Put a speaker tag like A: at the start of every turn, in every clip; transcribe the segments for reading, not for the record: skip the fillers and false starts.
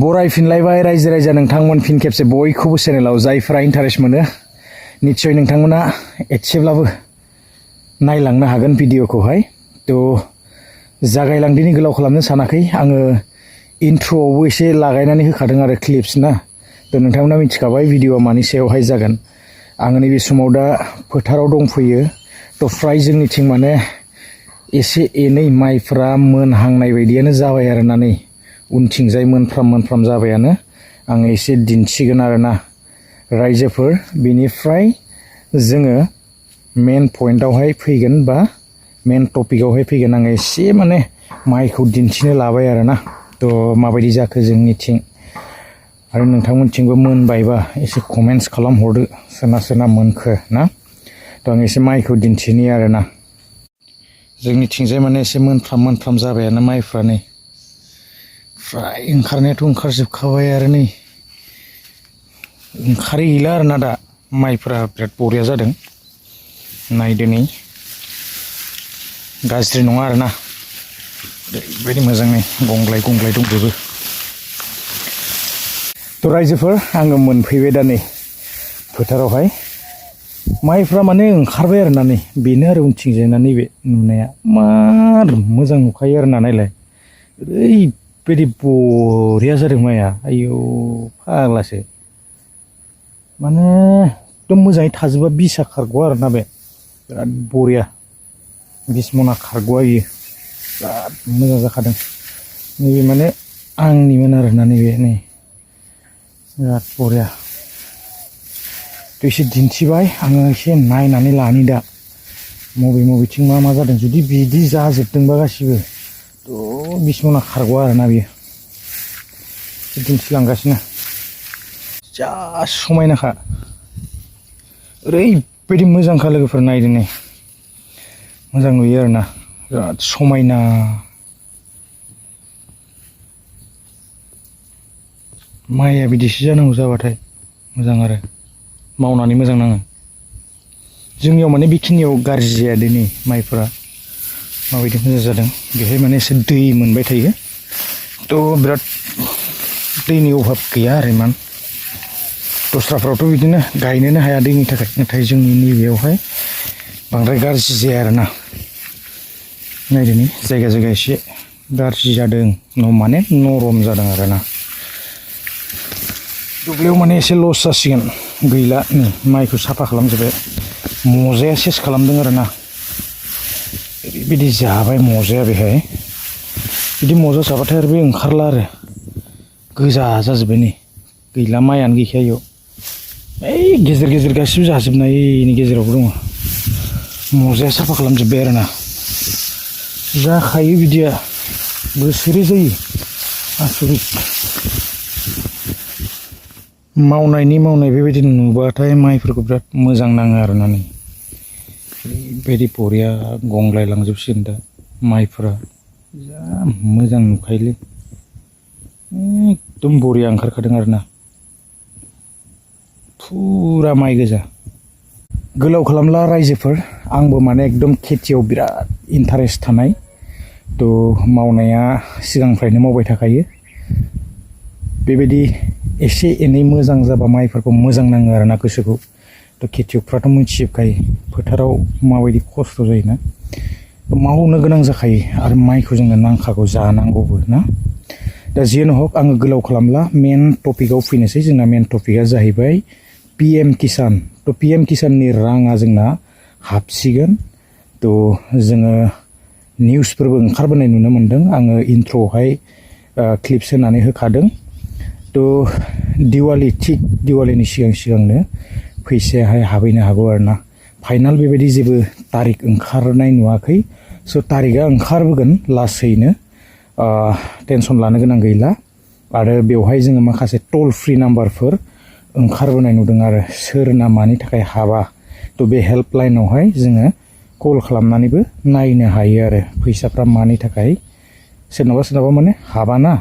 A: बरायफिनलायबाय रायजो राजा नोंथांमोन फिन खेबसे बयखौबो चेनेलाव जायफोरा इन्टारेस्ट मोनो निश्चय नोंथांमोना एसेब्लाबो नायलांनो हागोन भिडिअखौहाय तो जागायलांदिनि गोलाव खालामनो सानाखै आङो इन्ट्र'आवबो एसे लागायनानै होखादों आरो क्लिप्स ना तो नोंथांमोना मिथिखाबाय भिडिअआ मानि सायावहाय जागोन आङो नैबे समाव दा फोथाराव दंफैयो तो फ्राय जोंनिथिं माने एसे एनै माइफ्रा मोनहांनाय बायदियानो जाबाय आरोना नै उनथिंजाय मोनफ्राम जाबायानो आङो एसे दिन्थिगोन आरोना रायजोफोर बेनिफ्राय जोङो मेन पइन्टआवहाय फैगोन बा मेन टपिकआवहाय फैगोन आङो एसे माने माइखौ दिन्थिनो लाबाय आरोना तो माबायदि जाखो जोंनिथिं आरो नोंथांमोनथिंबो मोनबायबा एसे कमेन्ट्स खालामहरदो सोरना मोनखो ना तो आं एसे माइखौ दिन्थिनि आरोना जोंनिथिंजाय माने एसे मोनफ्राम जाबायानो माइफ्रा नै फ्राय ओंखारनायाथ' ओंखारजोबखाबाय आरो नै ओंखारै गैला आरोना दा माइफ्रा बिराद बरिया जादों नायदो नै गाज्रि नङा आरोना ओरैबायदि मोजां नै गंग्लाय दंजोबो थ' रायजोफोर आङो मोनफैबाय दा नै फोथारावहाय माइफ्रा माने ओंखारबाय आरोना नै बेनो आरो उनथिंजायना नैबे नुनाया मार मोजां नुखायो आरोना नायलाय ओरैबायदि बरिया जादों माइया आयौ फाग्लासो माने एकदम मोजाङै थाजोबा बिसा खारग'आ आरोना बे बिराद बरिया 20 मना खारग'आ बियो बिराद मोजां जाखादों नैबे माने आंनिमोन आरोना नैबे नै बिराद बरिया एसे दिन्थिबाय आङो एसे नायनानै लानि दा मबेथिं मा जादों जुदि बिदि जाजोबदोंबा गासिबो थ' 20 मना खारग'आ आरोना बियो दिन्थिलांगासिनो जा समायनाखा ओरैबायदि मोजांखा लोगोफोर नायदो नै मोजां नुयो आरोना बिराद समायना माइया बिदिसो जानांगौ जाबाथाय मोजां आरो मावनानै मोजां नाङो जोंनियाव माने बेखिनियाव गाज्रि जाया दिनै माइफोरा माबायदि मोजां जादों बेहाय माने एसे दै मोनबाय थायो थ' बिराद दैनि अभाब गैया आरो इमान दस्राफ्रावथ' बिदिनो गायनोनो हाया दैनि थाखाय नाथाय जोंनि नैबेयावहाय बांद्राय गाज्रि जाया आरोना नायदो नै जायगा एसे गाज्रि जादों माने नरम जादों आरोना दुब्लियाव माने एसे लस जासिगोन गैला नै माइखौ साफा खालामजोबबाय मजाया सेस खालामदों आरोना ओरैबायदि जाबाय मजाया बेहाय बिदि मजा जाबाथाय आरो बे ओंखारला आरो गोजा जाजोब्बाय नै गैला माइयानो गैखाया इयाव ओइ गेजेर गासिबो जाजोबनायनि गेजेरावबो दङ मजाया साफा खालामजोब्बाय आरोना जाखायो बिदिया बोसोरै जायो आसरित मावनाय बेबायदि नुबाथाय माइफोरखौ बिराद मोजां नाङो आरोना नै ओरैबायदि बरिया गंग्लाय लांजोबसिगोन दा माइफोरा जा मोजां नुखायोलै एकदम बरिया ओंखारखादों आरोना फुरा माइ गोजा गोलाव खालामला रायजोफोर आंबो माने एकदम खेथियाव बिराद इन्टारेस्ट थानाय थ' मावनाया सिगांनिफ्रायनो मावबाय थाखायो बेबायदि एसे एनै मोजां जाबा माइफोरखौ मोजां नाङो आरोना गोसोखौ थ' खेथियकफ्राथ' मिथिजोबखायो फोथाराव माबायदि खस्थ' जायोना मावनो गोनां जाखायो आरो माइखौ जोंनो नांखागौ जानांगौबो ना दा जियानो हक आङो गोलाव खालामला मेन टपिकआव फैनोसै जोंना मेन टपिकआ जाहैबाय PM किसान थ' PM किसाननि राङा जोंना हाबसिगोन थ' जोङो निउसफोरबो ओंखारबोनाय नुनो मोन्दों आङो इन्ट्र'आवहाय क्लिप्स होनानै होखादों थ' दिवालीनि सिगांनो फैसायाहाय हाबहैनो हागौ आरोना फाइनाल बेबायदि जेबो तारिख ओंखारनाय नुवाखै स' तारिखआ ओंखारबोगोन लासैनो टेनसन लानो गोनां गैला आरो बेवहाय जोङो माखासे टल फ्रि नाम्बारफोर ओंखारबोनाय नुदों आरो सोरना मानि थाखाय हाबा थ' बे हेल्पलाइनावहाय जोङो कल खालामनानैबो नायनो हायो आरो फैसाफ्रा मानि थाखाय सोरनाबा माने हाबाना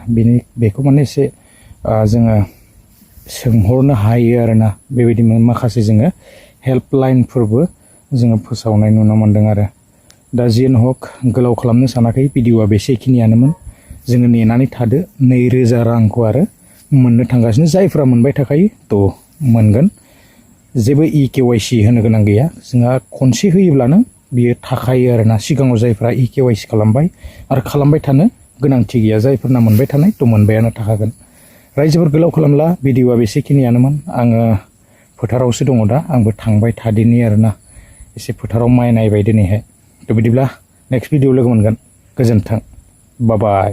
A: बेखौ माने एसे जोङो सोंहरनो हायो आरोना बेबायदि माखासे जोङो हेल्पलाइनफोरबो जोङो फोसावनाय नुनो मोन्दों आरो दा जियानो हक गोलाव खालामनो सानाखै भिडिअआ बेसेखिनियानोमोन जोङो नेनानै थादो 2000 रांखौ आरो मोननो थांगासिनो जायफ्रा मोनबाय थाखायो थ' मोनगोन जेबो EKYC होनो गोनां गैया जोंहा खनसे होयोब्लानो बियो थाखायो आरोना सिगाङाव जायफ्रा EKYC खालामबाय आरो खालामबाय थानो गोनांथि गैया जायफोरना मोनबाय थानाय थ' मोनबायानो थाखागोन रायजोफोर गोलाव खालामला भिडिअआ बेसेखिनियानोमोन आङो फोथारावसो दङ दा आंबो थांबाय थादिनि आरोना एसे फोथाराव माइ नायबाय दिनैहाय थ' बिदिब्ला नेक्स्ट भिडिअ लोगो मोनगोन गोजोन्थों बाय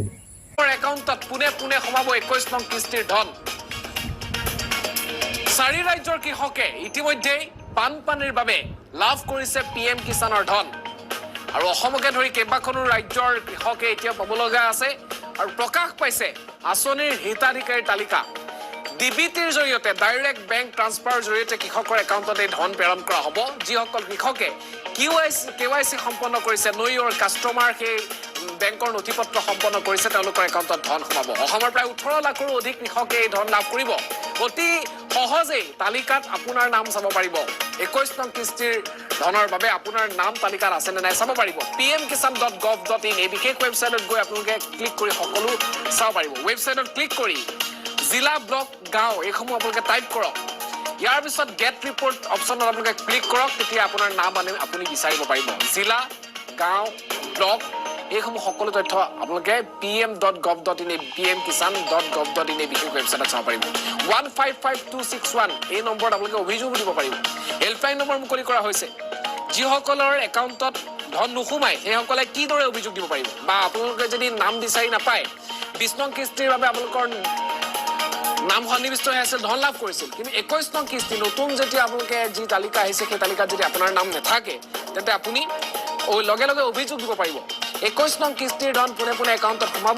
B: একাউণ্টত পুনে পুনে সোমাব 21 নং কিস্তিৰ ধন 4 ৰাজ্যৰ কৃষকে ইতিমধ্যে বানপানীৰ বাবে লাভ কৰিছে PM কিষাণৰ ধন আৰু অসমকে ধৰি কেইবাখনো ৰাজ্যৰ কৃষকে এতিয়া পাব লগা আছে আৰু প্ৰকাশ পাইছে আঁচনিৰ হিতাধিকাৰীৰ তালিকা ডিবিটিৰ জৰিয়তে ডাইৰেক্ট বেংক ট্ৰান্সফাৰৰ জৰিয়তে কৃষকৰ একাউণ্টত এই ধন প্ৰেৰণ কৰা হ'ব যিসকল কৃষকে KYC সম্পন্ন কৰিছে নো ইউৰ কাষ্টমাৰ সেই বেংকৰ নথিপত্ৰ সম্পন্ন কৰিছে তেওঁলোকৰ একাউণ্টত ধন সোমাব অসমৰ প্ৰায় 18 লাখৰো অধিক কৃষকে এই ধন লাভ কৰিব অতি সহজেই তালিকাত আপোনাৰ নাম চাব পাৰিব 21 নং কিস্তিৰ ধনৰ বাবে আপোনাৰ নাম তালিকাত আছে নে নাই চাব পাৰিব pmkisan.gov.in এই বিশেষ ৱেবছাইটত গৈ আপোনালোকে ক্লিক কৰি সকলো চাব পাৰিব ৱেবছাইটত ক্লিক কৰি জিলা ব্লক গাঁও এইসমূহ আপোনালোকে টাইপ কৰক ইয়াৰ পিছত গেট ৰিপৰ্ট অপশ্যনত আপোনালোকে ক্লিক কৰক তেতিয়া আপোনাৰ নাম আপুনি বিচাৰিব পাৰিব জিলা গাঁও ব্লক এইসমূহ সকলো তথ্য আপোনালোকে pm.gov.in pmkisan.gov.in এই বিশেষ ৱেবছাইটত চাব পাৰিব 155261 এই নম্বৰত আপোনালোকে অভিযোগ দিব পাৰিব হেল্পলাইন নম্বৰ মুকলি কৰা হৈছে যিসকলৰ একাউণ্টত ধন নোসোমায় সেইসকলে কিদৰে অভিযোগ দিব পাৰিব বা আপোনালোকে যদি নাম বিচাৰি নাপায় 20 নং কিস্তিৰ বাবে আপোনালোকৰ নাম সন্নিবিষ্ট হৈ আছে ধন লাভ কৰিছিল কিন্তু 21 নং কিস্তি নতুন যেতিয়া আপোনালোকে যি তালিকা আহিছে সেই তালিকাত যদি আপোনাৰ নাম নাথাকে তেন্তে আপুনি লগে লগে অভিযোগ দিব পাৰিব 21 নং কিস্তিৰ ধন পুনে পুনে একাউণ্টত সোমাব